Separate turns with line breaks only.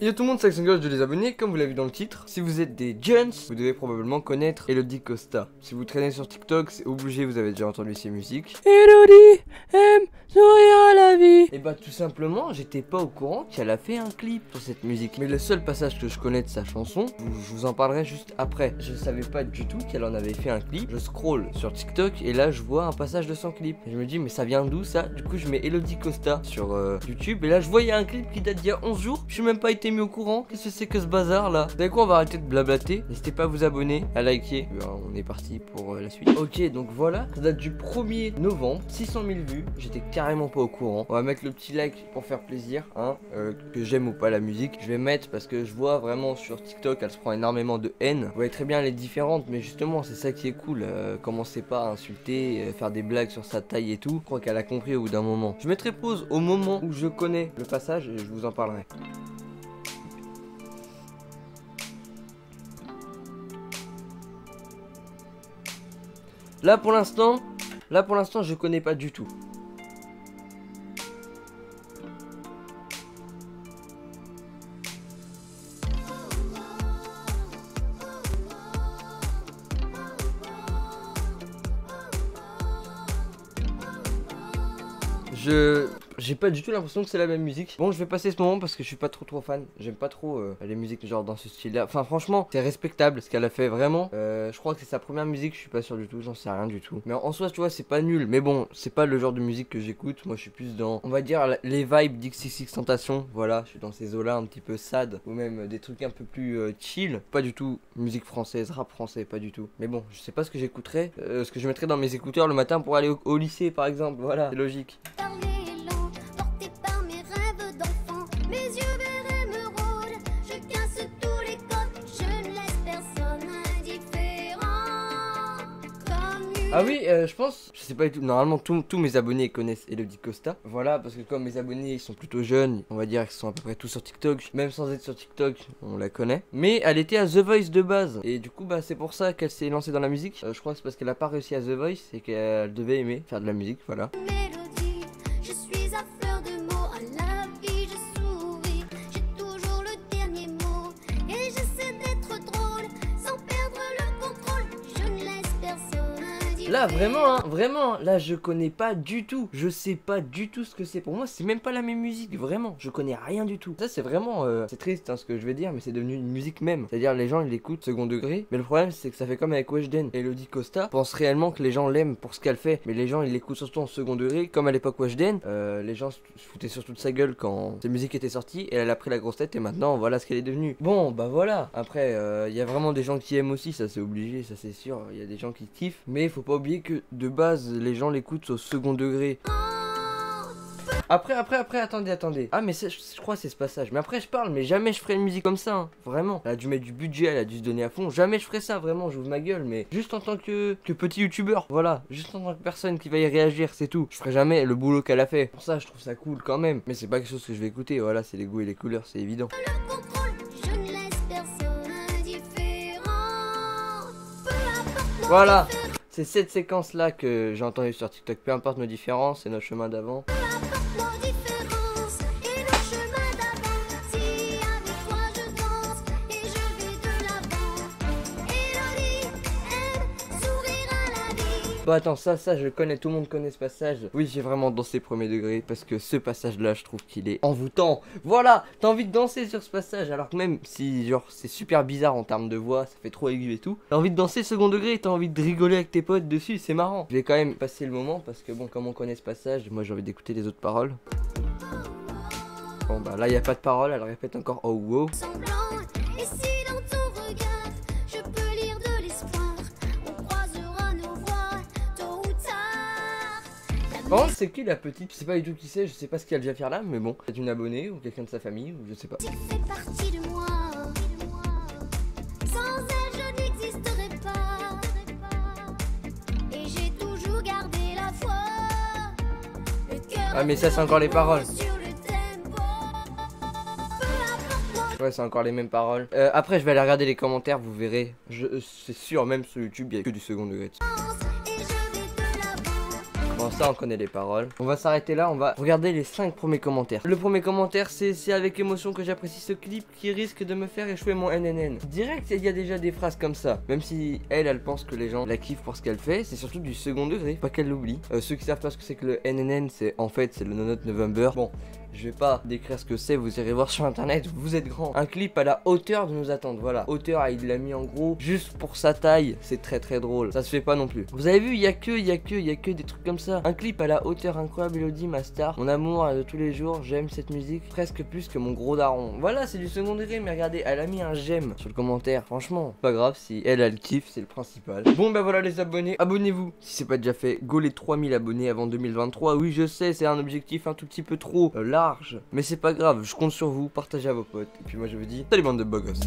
Yo tout le monde, c'est Axel de les abonnés, comme vous l'avez vu dans le titre. Si vous êtes des jeunes, vous devez probablement connaître Elodie Costa. Si vous traînez sur TikTok, c'est obligé, vous avez déjà entendu ses musiques. Elodie aime sourire à la vie. Et bah tout simplement, j'étais pas au courant qu'elle a fait un clip sur cette musique. Mais le seul passage que je connais de sa chanson, je vous en parlerai juste après. Je savais pas du tout qu'elle en avait fait un clip. Je scroll sur TikTok et là je vois un passage de son clip. Et je me dis mais ça vient d'où ça? Du coup je mets Elodie Costa sur YouTube et là je vois il y a un clip qui date d'il y a 11 jours. Je suis même pas été mis au courant. Qu'est-ce que c'est que ce bazar là? Vous savez quoi, on va arrêter de blablater. N'hésitez pas à vous abonner, à liker. On est parti pour la suite. Ok, donc voilà, ça date du 1er novembre, 600 000 vues. J'étais carrément pas au courant. On va mettre le petit like pour faire plaisir, hein, que j'aime ou pas la musique. Je vais mettre parce que je vois vraiment sur TikTok, elle se prend énormément de haine. Vous voyez très bien, elle est différente, mais justement, c'est ça qui est cool. Commencez pas à insulter, faire des blagues sur sa taille et tout. Je crois qu'elle a compris au bout d'un moment. Je mettrai pause au moment où je connais le passage et je vous en parlerai. Là pour l'instant, je connais pas du tout. J'ai pas du tout l'impression que c'est la même musique. Bon, je vais passer ce moment parce que je suis pas trop fan. J'aime pas trop les musiques genre dans ce style là. Enfin franchement, c'est respectable ce qu'elle a fait vraiment. Je crois que c'est sa première musique, je suis pas sûr du tout, j'en sais rien du tout. Mais en soi, tu vois, c'est pas nul. Mais bon, c'est pas le genre de musique que j'écoute. Moi, je suis plus dans, on va dire, les vibes d'XXXTentacion. Voilà, je suis dans ces eaux là un petit peu sad. Ou même des trucs un peu plus chill. Pas du tout musique française, rap français, pas du tout. Mais bon, je sais pas ce que j'écouterais. Ce que je mettrais dans mes écouteurs le matin pour aller au lycée par exemple. Voilà, c'est logique. Ah oui, je pense, je sais pas du tout, normalement tous mes abonnés connaissent Elodie Costa. Voilà, parce que comme mes abonnés ils sont plutôt jeunes, on va dire qu'ils sont à peu près tous sur TikTok. Même sans être sur TikTok, on la connaît. Mais elle était à The Voice de base. Et du coup, bah c'est pour ça qu'elle s'est lancée dans la musique. Je crois que c'est parce qu'elle a pas réussi à The Voice et qu'elle devait aimer faire de la musique, voilà. Là vraiment hein, vraiment là je connais pas du tout. Je sais pas du tout ce que c'est. Pour moi c'est même pas la même musique. Vraiment je connais rien du tout. Ça c'est vraiment c'est triste hein, ce que je vais dire. Mais c'est devenu une musique même. C'est à dire les gens ils l'écoutent second degré. Mais le problème c'est que ça fait comme avec Weshden. Elodie Costa pense réellement que les gens l'aiment pour ce qu'elle fait. Mais les gens ils l'écoutent surtout en second degré. Comme à l'époque Weshden, les gens se foutaient surtout de sa gueule quand ses musiques étaient sorties. Et elle a pris la grosse tête. Et maintenant voilà ce qu'elle est devenue. Bon bah voilà. Après il y a vraiment des gens qui aiment aussi. Ça c'est obligé, ça c'est sûr. Il y a des gens qui kiffent. Mais faut pas oublier que de base les gens l'écoutent au second degré. Après, attendez. Ah mais je crois que c'est ce passage. Mais après je parle, mais jamais je ferai une musique comme ça hein. Vraiment, elle a dû mettre du budget, elle a dû se donner à fond. Jamais je ferai ça, vraiment, j'ouvre ma gueule. Mais juste en tant que petit youtubeur. Voilà, juste en tant que personne qui va y réagir, c'est tout. Je ferai jamais le boulot qu'elle a fait. Pour ça je trouve ça cool quand même. Mais c'est pas quelque chose que je vais écouter. Voilà, c'est les goûts et les couleurs, c'est évident. Voilà, c'est cette séquence là que j'ai entendue sur TikTok. Peu importe nos différences, c'est notre chemin d'avant. Bon attends, ça je connais, tout le monde connaît ce passage. Oui, j'ai vraiment dansé premier degré parce que ce passage là je trouve qu'il est envoûtant. Voilà, t'as envie de danser sur ce passage alors que même si genre c'est super bizarre en termes de voix, ça fait trop aigu et tout. T'as envie de danser second degré, t'as envie de rigoler avec tes potes dessus, c'est marrant. Je vais quand même passer le moment parce que bon, comme on connaît ce passage, moi j'ai envie d'écouter les autres paroles. Bon bah là y a pas de paroles, elle répète encore oh wow. Bon, c'est qui la petite? Je sais pas du tout qui c'est, je sais pas ce qu'elle vient faire là, mais bon, c'est une abonnée ou quelqu'un de sa famille ou je sais pas. Ah mais ça c'est encore les paroles. Ouais, c'est encore les mêmes paroles. Après je vais aller regarder les commentaires, vous verrez. C'est sûr, même sur YouTube il y a que du second degré. Bon, ça, on connaît les paroles. On va s'arrêter là, on va regarder les 5 premiers commentaires. Le premier commentaire, c'est avec émotion que j'apprécie ce clip qui risque de me faire échouer mon NNN. Direct, il y a déjà des phrases comme ça. Même si elle pense que les gens la kiffent pour ce qu'elle fait, c'est surtout du second degré, pas qu'elle l'oublie. Ceux qui savent pas ce que c'est que le NNN, c'est en fait, c'est le No Nut November. Bon, je vais pas décrire ce que c'est, vous irez voir sur internet, vous êtes grand. Un clip à la hauteur de nos attentes, voilà. Hauteur, il l'a mis en gros, juste pour sa taille, c'est très drôle. Ça se fait pas non plus. Vous avez vu, il y a que des trucs comme ça. Un clip à la hauteur incroyable, Elodie, ma star. Mon amour de tous les jours, j'aime cette musique presque plus que mon gros daron. Voilà, c'est du second degré, mais regardez, elle a mis un j'aime sur le commentaire. Franchement, pas grave, si elle kiffe, c'est le principal. Bon, ben voilà les abonnés, abonnez-vous si c'est pas déjà fait. Go les 3000 abonnés avant 2023. Oui, je sais, c'est un objectif un tout petit peu trop large, mais c'est pas grave, je compte sur vous, partagez à vos potes. Et puis moi je vous dis, salut bande de beaux gosses.